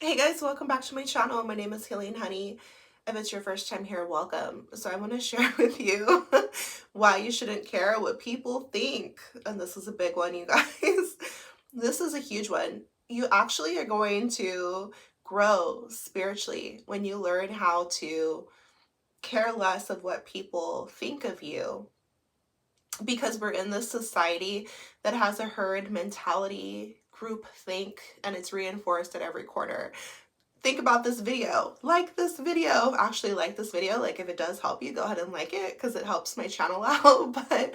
Hey guys, welcome back to my channel. My name is Healing Honey. If it's your first time here, welcome. So I want to share with you why you shouldn't care what people think. And this is a big one, you guys. This is a huge one. You actually are going to grow spiritually when you learn how to care less of what people think of you, because we're in this society that has a herd mentality, group think, and it's reinforced at every corner. Think about this video. Like this video. Actually, like this video. Like, if it does help you, go ahead and like it because it helps my channel out. But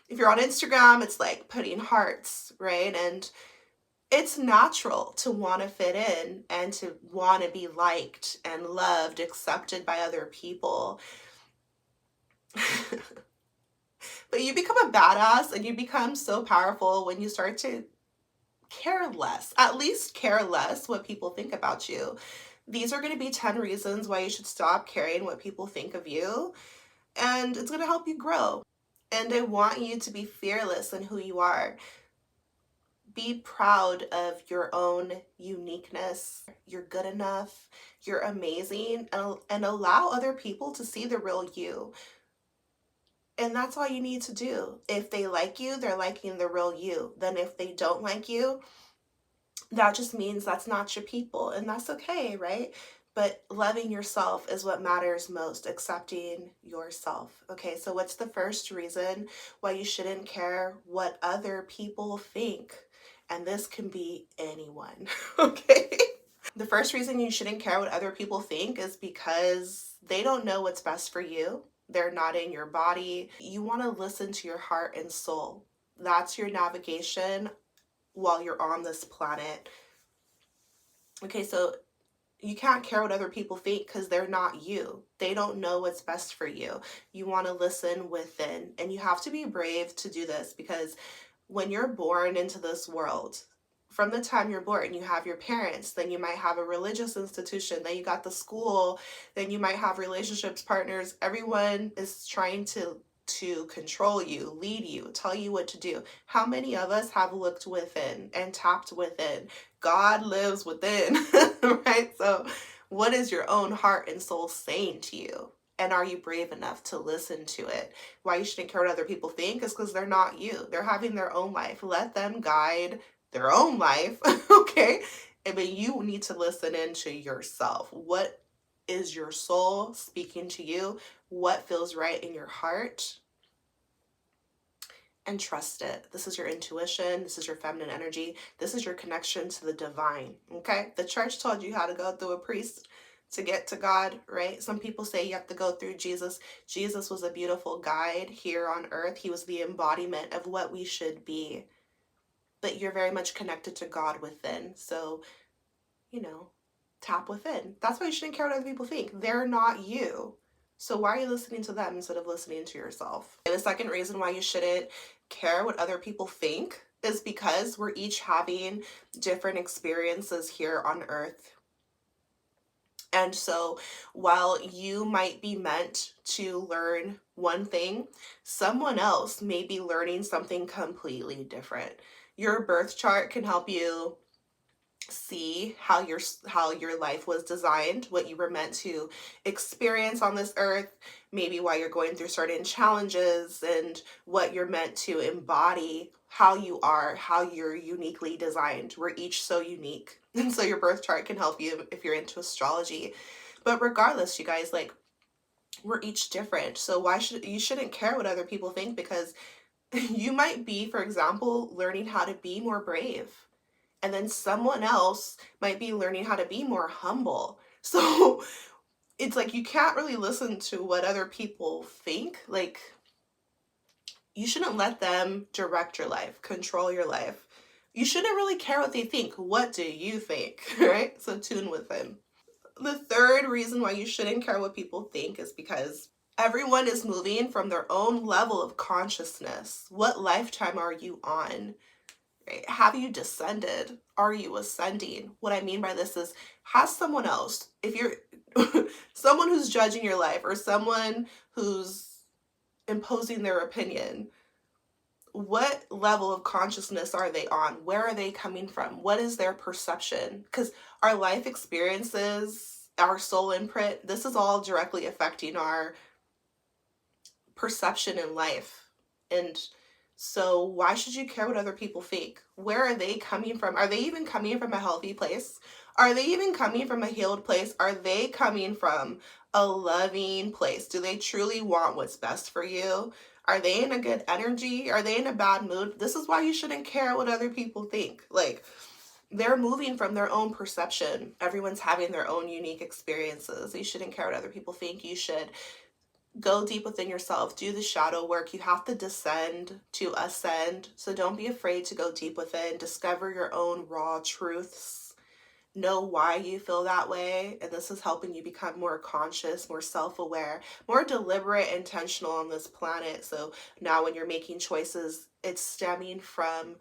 if you're on Instagram, it's like putting hearts, right? And it's natural to want to fit in and to want to be liked and loved, accepted by other people. But you become a badass and you become so powerful when you start to care less, at least care less what people think about you. These are going to be 10 reasons why you should stop caring what people think of you, and it's going to help you grow. And I want you to be fearless in who you are. Be proud of your own uniqueness. You're good enough, you're amazing, and allow other people to see the real you. And that's all you need to do. If they like you, they're liking the real you. Then if they don't like you, that just means that's not your people, and that's okay, right? But loving yourself is what matters most, accepting yourself. Okay, so what's the first reason why you shouldn't care what other people think? And this can be anyone, okay? The first reason you shouldn't care what other people think is because they don't know what's best for you. They're not in your body. You want to listen to your heart and soul. That's your navigation while you're on this planet. Okay, so you can't care what other people think because they're not you. They don't know what's best for you. You want to listen within, and you have to be brave to do this, because when you're born into this world, from the time you're born, you have your parents, then you might have a religious institution, then you got the school, then you might have relationships, partners. Everyone is trying to control you, lead you, tell you what to do. How many of us have looked within and tapped within? God lives within, right? So what is your own heart and soul saying to you? And are you brave enough to listen to it? Why you shouldn't care what other people think is because they're not you. They're having their own life. Let them guide their own life, okay? But you need to listen into yourself. What is your soul speaking to you? What feels right in your heart? And trust it. This is your intuition. This is your feminine energy. This is your connection to the divine, okay? The church told you how to go through a priest to get to God, right? Some people say you have to go through Jesus. Jesus was a beautiful guide here on earth. He was the embodiment of what we should be. But you're very much connected to God within. So, tap within. That's why you shouldn't care what other people think. They're not you. So why are you listening to them instead of listening to yourself? And the second reason why you shouldn't care what other people think is because we're each having different experiences here on earth. And so while you might be meant to learn one thing, someone else may be learning something completely different. Your birth chart can help you see how your life was designed, what you were meant to experience on this earth, maybe why you're going through certain challenges, and what you're meant to embody, how you are, how you're uniquely designed. We're each so unique. And so your birth chart can help you if you're into astrology. But regardless, you guys, like, we're each different. So you shouldn't care what other people think, because you might be, for example, learning how to be more brave, and then someone else might be learning how to be more humble. So it's like you can't really listen to what other people think. Like, you shouldn't let them direct your life, control your life. You shouldn't really care what they think. What do you think, right? So tune within. The third reason why you shouldn't care what people think is because everyone is moving from their own level of consciousness. What lifetime are you on? Right? Have you descended? Are you ascending? What I mean by this is, has someone else, if you're someone who's judging your life or someone who's imposing their opinion, what level of consciousness are they on? Where are they coming from? What is their perception? Because our life experiences, our soul imprint, this is all directly affecting our perception in life. And so why should you care what other people think? Where are they coming from? Are they even coming from a healthy place? Are they even coming from a healed place? Are they coming from a loving place? Do they truly want what's best for you? Are they in a good energy? Are they in a bad mood? This is why you shouldn't care what other people think. Like, they're moving from their own perception. Everyone's having their own unique experiences. You shouldn't care what other people think. You should go deep within yourself, do the shadow work. You have to descend to ascend. So don't be afraid to go deep within, discover your own raw truths, know why you feel that way. And this is helping you become more conscious, more self-aware, more deliberate, intentional on this planet. So now when you're making choices, it's stemming from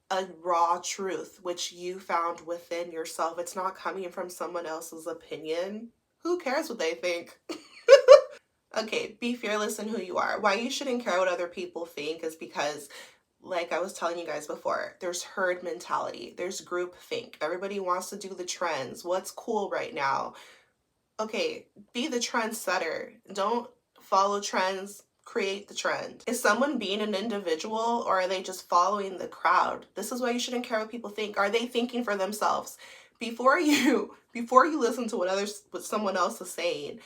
a raw truth, which you found within yourself. It's not coming from someone else's opinion. Who cares what they think? Okay, be fearless in who you are. Why you shouldn't care what other people think is because, like I was telling you guys before, there's herd mentality, there's group think. Everybody wants to do the trends. What's cool right now? Okay, be the trendsetter. Don't follow trends, create the trend. Is someone being an individual, or are they just following the crowd? This is why you shouldn't care what people think. Are they thinking for themselves? Before you listen to what someone else is saying,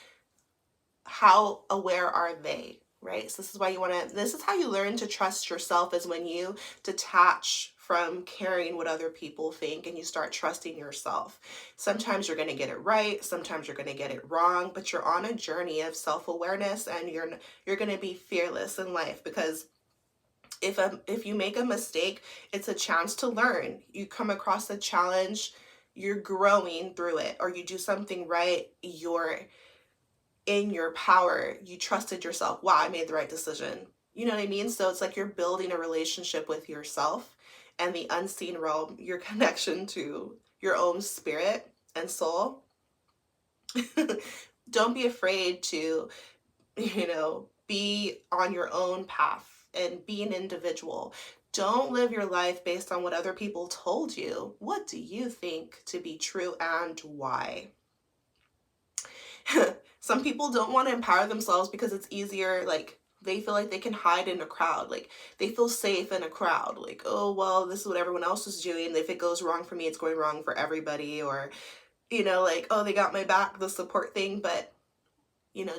how aware are they, right? So this is why this is how you learn to trust yourself, is when you detach from caring what other people think and you start trusting yourself. Sometimes you're going to get it right, sometimes you're going to get it wrong, but you're on a journey of self-awareness, and you're going to be fearless in life, because if you make a mistake, it's a chance to learn. You come across a challenge, you're growing through it, or you do something right, you're in your power, you trusted yourself. Wow, I made the right decision. You know what I mean? So it's like you're building a relationship with yourself and the unseen realm, your connection to your own spirit and soul. Don't be afraid to, be on your own path and be an individual. Don't live your life based on what other people told you. What do you think to be true, and why? Some people don't want to empower themselves because it's easier. Like, they feel like they can hide in a crowd. Like, they feel safe in a crowd. Like, oh, well, this is what everyone else is doing. If it goes wrong for me, it's going wrong for everybody. Or, like, oh, they got my back, the support thing. But,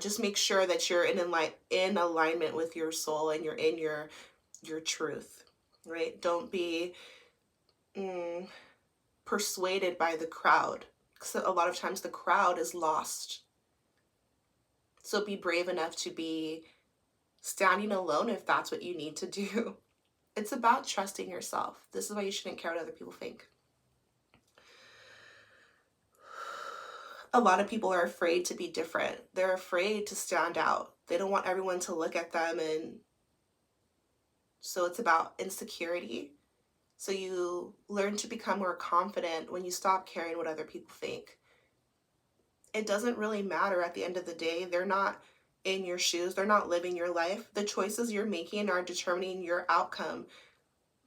just make sure that you're in alignment with your soul, and you're in your truth, right? Don't be persuaded by the crowd. So a lot of times the crowd is lost. So be brave enough to be standing alone if that's what you need to do. It's about trusting yourself. This is why you shouldn't care what other people think. A lot of people are afraid to be different. They're afraid to stand out. They don't want everyone to look at them, and so it's about insecurity. So you learn to become more confident when you stop caring what other people think. It doesn't really matter at the end of the day. They're not in your shoes. They're not living your life. The choices you're making are determining your outcome.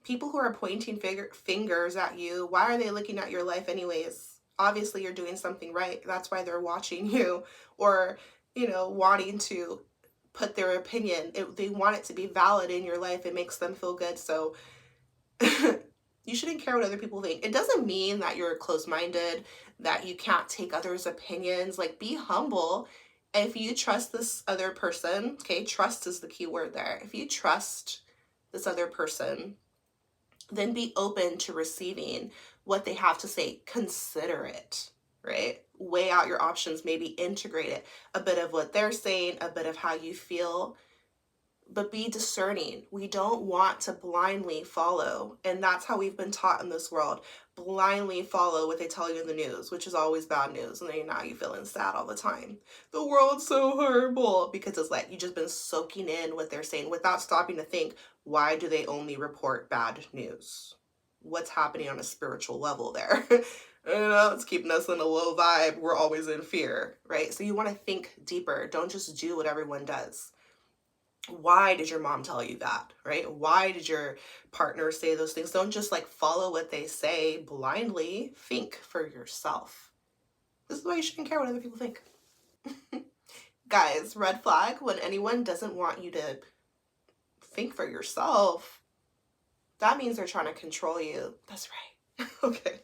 People who are pointing fingers at you, why are they looking at your life anyways? Obviously, you're doing something right. That's why they're watching you, or, wanting to put their opinion. They want it to be valid in your life. It makes them feel good. So you shouldn't care what other people think. It doesn't mean that you're closed-minded, that you can't take others' opinions. Like, be humble. If you trust this other person, okay, trust is the key word there. If you trust this other person, then be open to receiving what they have to say. Consider it, right? Weigh out your options, maybe integrate it. A bit of what they're saying, a bit of how you feel, but be discerning. We don't want to blindly follow. And that's how we've been taught in this world. Blindly follow what they tell you in the news, which is always bad news. And then now you're feeling sad all the time. The world's so horrible, because it's like you just been soaking in what they're saying without stopping to think, why do they only report bad news? What's happening on a spiritual level there? It's keeping us in a low vibe. We're always in fear, right? So you want to think deeper. Don't just do what everyone does. Why did your mom tell you that, right? Why did your partner say those things? Don't just like follow what they say blindly. Think for yourself. This is why you shouldn't care what other people think. Guys, red flag when anyone doesn't want you to think for yourself. That means they're trying to control you. That's right. Okay.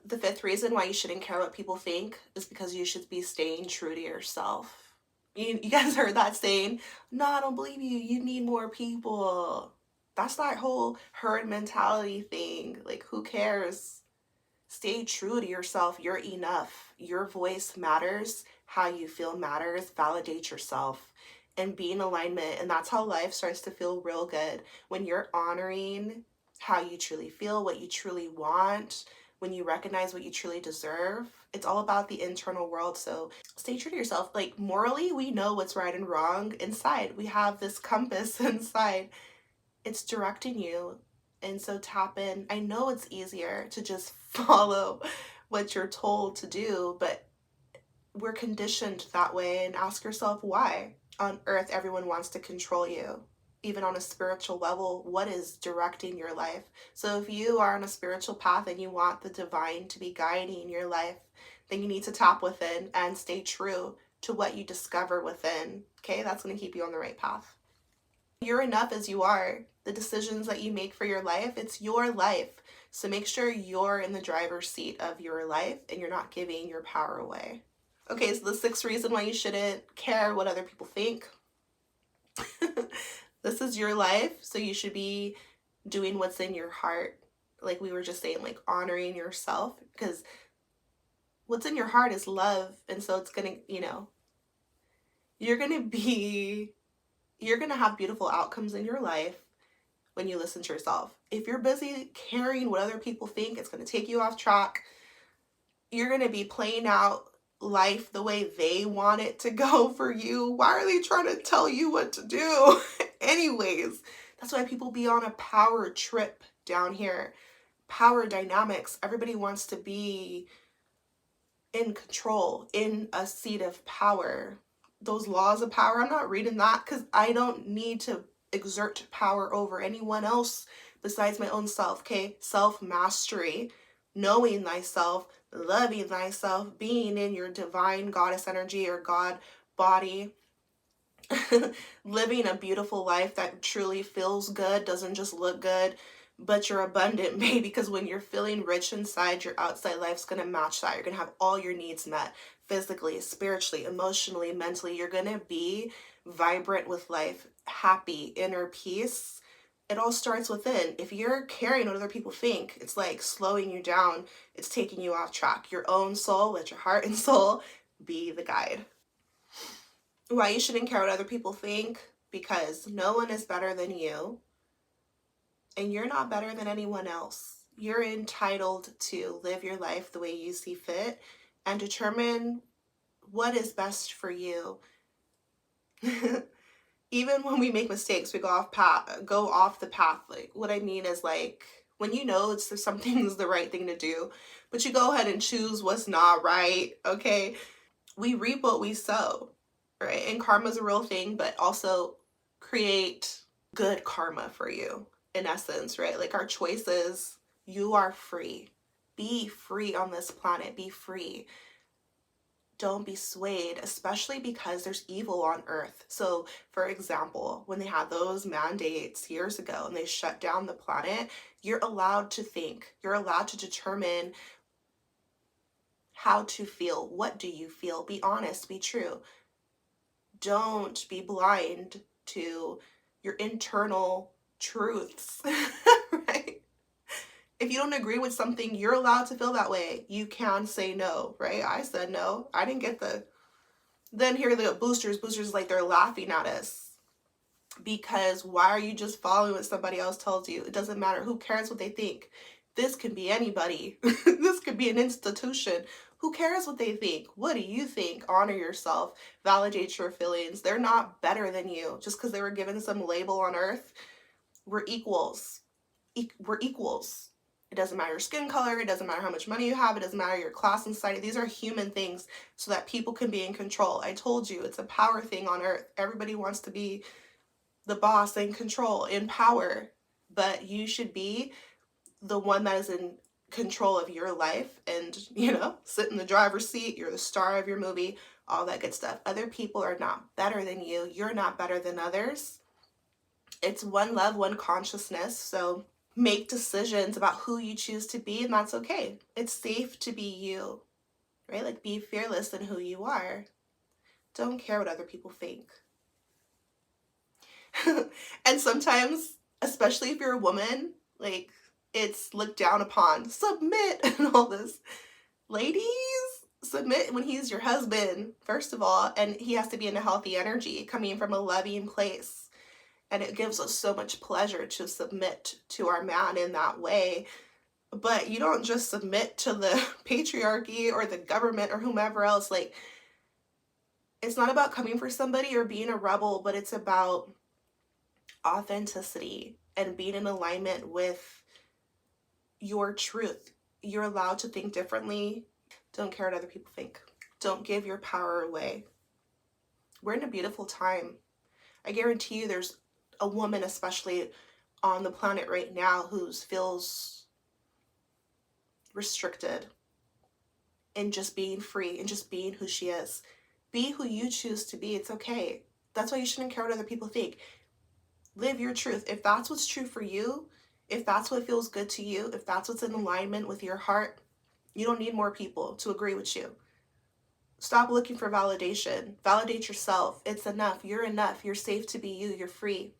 The fifth reason why you shouldn't care what people think is because you should be staying true to yourself. You guys heard that saying, no, I don't believe you. You need more people. That's that whole herd mentality thing. Like, who cares? Stay true to yourself. You're enough. Your voice matters. How you feel matters. Validate yourself and be in alignment. And that's how life starts to feel real good. When you're honoring how you truly feel, what you truly want, when you recognize what you truly deserve, it's all about the internal world. So stay true to yourself. Like, morally, we know what's right and wrong inside. We have this compass inside. It's directing you. And so tap in. I know it's easier to just follow what you're told to do, but we're conditioned that way. And ask yourself why. On earth, everyone wants to control you. Even on a spiritual level, what is directing your life? So if you are on a spiritual path and you want the divine to be guiding your life, then you need to tap within and stay true to what you discover within. Okay, that's going to keep you on the right path. You're enough as you are. The decisions that you make for your life, it's your life. So make sure you're in the driver's seat of your life and you're not giving your power away. Okay, so the sixth reason why you shouldn't care what other people think. This is your life, so you should be doing what's in your heart. Like we were just saying, like honoring yourself, because what's in your heart is love. And so it's gonna, you're gonna have beautiful outcomes in your life when you listen to yourself. If you're busy caring what other people think, it's gonna take you off track. You're gonna be playing out life the way they want it to go for you. Why are they trying to tell you what to do? Anyways, that's why people be on a power trip down here. Power dynamics. Everybody wants to be in control, in a seat of power. Those laws of power, I'm not reading that because I don't need to exert power over anyone else besides my own self, okay? Self-mastery, knowing thyself, loving thyself, being in your divine goddess energy or God body, living a beautiful life that truly feels good, doesn't just look good, but you're abundant, baby, because when you're feeling rich inside, your outside life's going to match that. You're going to have all your needs met physically, spiritually, emotionally, mentally. You're going to be vibrant with life, happy, inner peace. It all starts within. If you're caring what other people think, it's like slowing you down. It's taking you off track. Your own soul, let your heart and soul be the guide. Why you shouldn't care what other people think? Because no one is better than you, and you're not better than anyone else. You're entitled to live your life the way you see fit and determine what is best for you. Even when we make mistakes, we go off the path. Like, what I mean is, like, when you know something's the right thing to do, but you go ahead and choose what's not right, okay? We reap what we sow, right? And karma is a real thing, but also create good karma for you, in essence, right? Like, our choices, you are free. Be free on this planet. Be free. Don't be swayed, especially because there's evil on earth. So, for example, when they had those mandates years ago and they shut down the planet, you're allowed to think. You're allowed to determine how to feel. What do you feel? Be honest, be true. Don't be blind to your internal truths, right? If you don't agree with something, you're allowed to feel that way. You can say no, right? I said no. I didn't get then here the boosters like they're laughing at us. Because why are you just following what somebody else tells you? It doesn't matter. Who cares what they think? This could be anybody. This could be an institution. Who cares what they think? What do you think? Honor yourself. Validate your feelings. They're not better than you. Just because they were given some label on earth, we're equals. We're equals. It doesn't matter your skin color, it doesn't matter how much money you have, it doesn't matter your class in society. These are human things so that people can be in control. I told you, it's a power thing on earth. Everybody wants to be the boss, in control, in power, but you should be the one that is in control of your life and, sit in the driver's seat. You're the star of your movie, all that good stuff. Other people are not better than you. You're not better than others. It's one love, one consciousness. So make decisions about who you choose to be, and that's okay. It's safe to be you, right? Like, be fearless in who you are. Don't care what other people think. And sometimes, especially if you're a woman, like, it's looked down upon. Submit and all this. Ladies, submit when he's your husband, first of all, and he has to be in a healthy energy, coming from a loving place. And it gives us so much pleasure to submit to our man in that way. But you don't just submit to the patriarchy or the government or whomever else. Like, it's not about coming for somebody or being a rebel, but it's about authenticity and being in alignment with your truth. You're allowed to think differently. Don't care what other people think. Don't give your power away. We're in a beautiful time. I guarantee you there's a woman, especially on the planet right now, who feels restricted in just being free and just being who she is. Be who you choose to be. It's okay. That's why you shouldn't care what other people think. Live your truth. If that's what's true for you, if that's what feels good to you, if that's what's in alignment with your heart, you don't need more people to agree with you. Stop looking for validation. Validate yourself. It's enough. You're enough. You're safe to be you. You're free.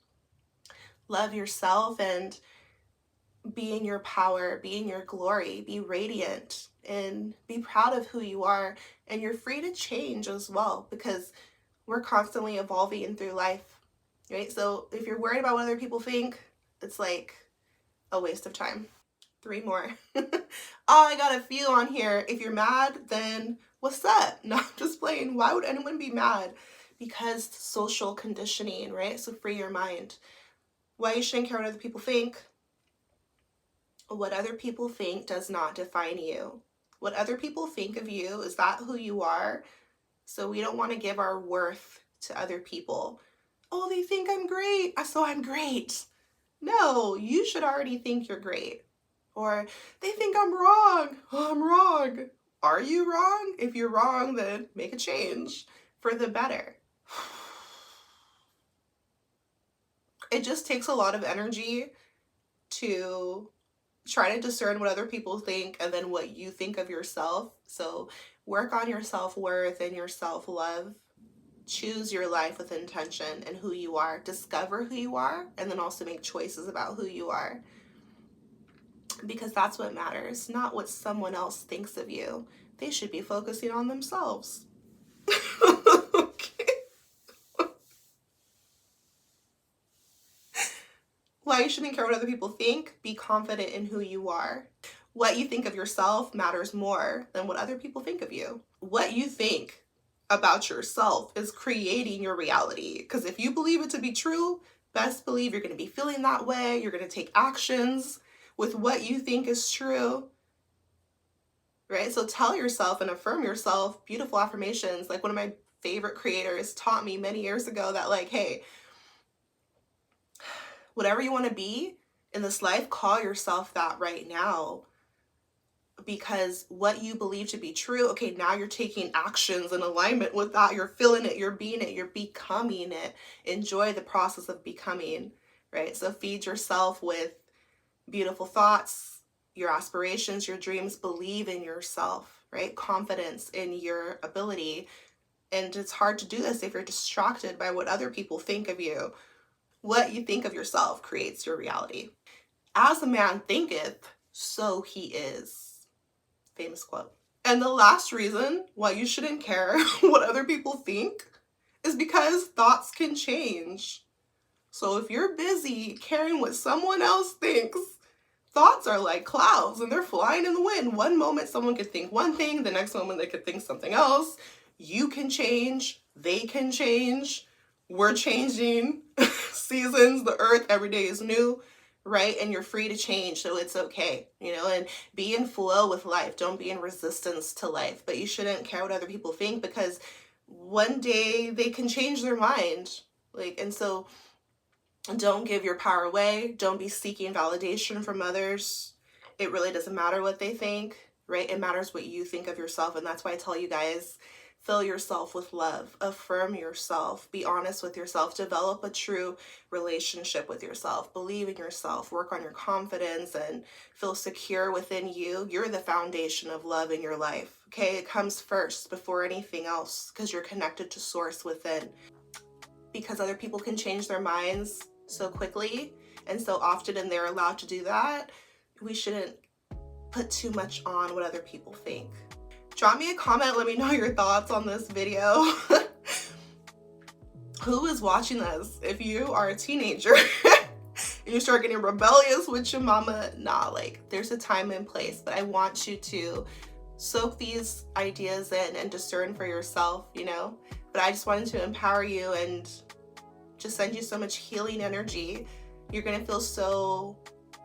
Love yourself and be in your power, be in your glory, be radiant, and be proud of who you are. And you're free to change as well, because we're constantly evolving through life, right? So if you're worried about what other people think, it's like a waste of time. 3 more. Oh, I got a few on here. If you're mad, then what's up? No, I'm just playing. Why would anyone be mad? Because social conditioning, right? So free your mind. Why you shouldn't care what other people think? What other people think does not define you. What other people think of you, is that who you are? So we don't want to give our worth to other people. Oh, they think I'm great, so I'm great. No, you should already think you're great. Or they think I'm wrong. Oh, I'm wrong. Are you wrong? If you're wrong, then make a change for the better. It just takes a lot of energy to try to discern what other people think and then what you think of yourself. So work on your self-worth and your self-love. Choose your life with intention and who you are. Discover who you are, and then also make choices about who you are. Because that's what matters, not what someone else thinks of you. They should be focusing on themselves. Okay. Why you shouldn't care what other people think? Be confident in who you are. What you think of yourself matters more than what other people think of you. What you think about yourself is creating your reality. Because if you believe it to be true, best believe you're going to be feeling that way. You're going to take actions with what you think is true, right? So tell yourself and affirm yourself beautiful affirmations. Like, one of my favorite creators taught me many years ago that, like, hey, whatever you want to be in this life, call yourself that right now. Because what you believe to be true, okay, now you're taking actions in alignment with that. You're feeling it, you're being it, you're becoming it. Enjoy the process of becoming, right? So feed yourself with beautiful thoughts, your aspirations, your dreams. Believe in yourself, right? Confidence in your ability. And it's hard to do this if you're distracted by what other people think of you. What you think of yourself creates your reality. As a man thinketh, so he is. Famous quote. And the last reason why you shouldn't care what other people think is because thoughts can change. So if you're busy caring what someone else thinks, thoughts are like clouds and they're flying in the wind. One moment someone could think one thing, the next moment they could think something else. You can change, they can change, we're changing seasons, the earth every day is new, right? And you're free to change, so it's okay, and be in flow with life. Don't be in resistance to life, but you shouldn't care what other people think, because one day they can change their mind. And so don't give your power away. Don't be seeking validation from others. It really doesn't matter what they think, right? It matters what you think of yourself. And that's why I tell you guys, fill yourself with love, affirm yourself, be honest with yourself, develop a true relationship with yourself, believe in yourself, work on your confidence, and feel secure within you. You're the foundation of love in your life, okay? It comes first before anything else, because you're connected to source within. Because other people can change their minds so quickly and so often, and they're allowed to do that, we shouldn't put too much on what other people think. Drop me a comment, let me know your thoughts on this video. Who is watching this? If you are a teenager and you start getting rebellious with your mama, there's a time and place, but I want you to soak these ideas in and discern for yourself, but I just wanted to empower you and just send you so much healing energy. You're gonna feel so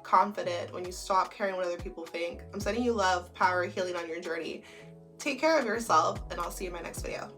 confident when you stop caring what other people think. I'm sending you love, power, healing on your journey. Take care of yourself, and I'll see you in my next video.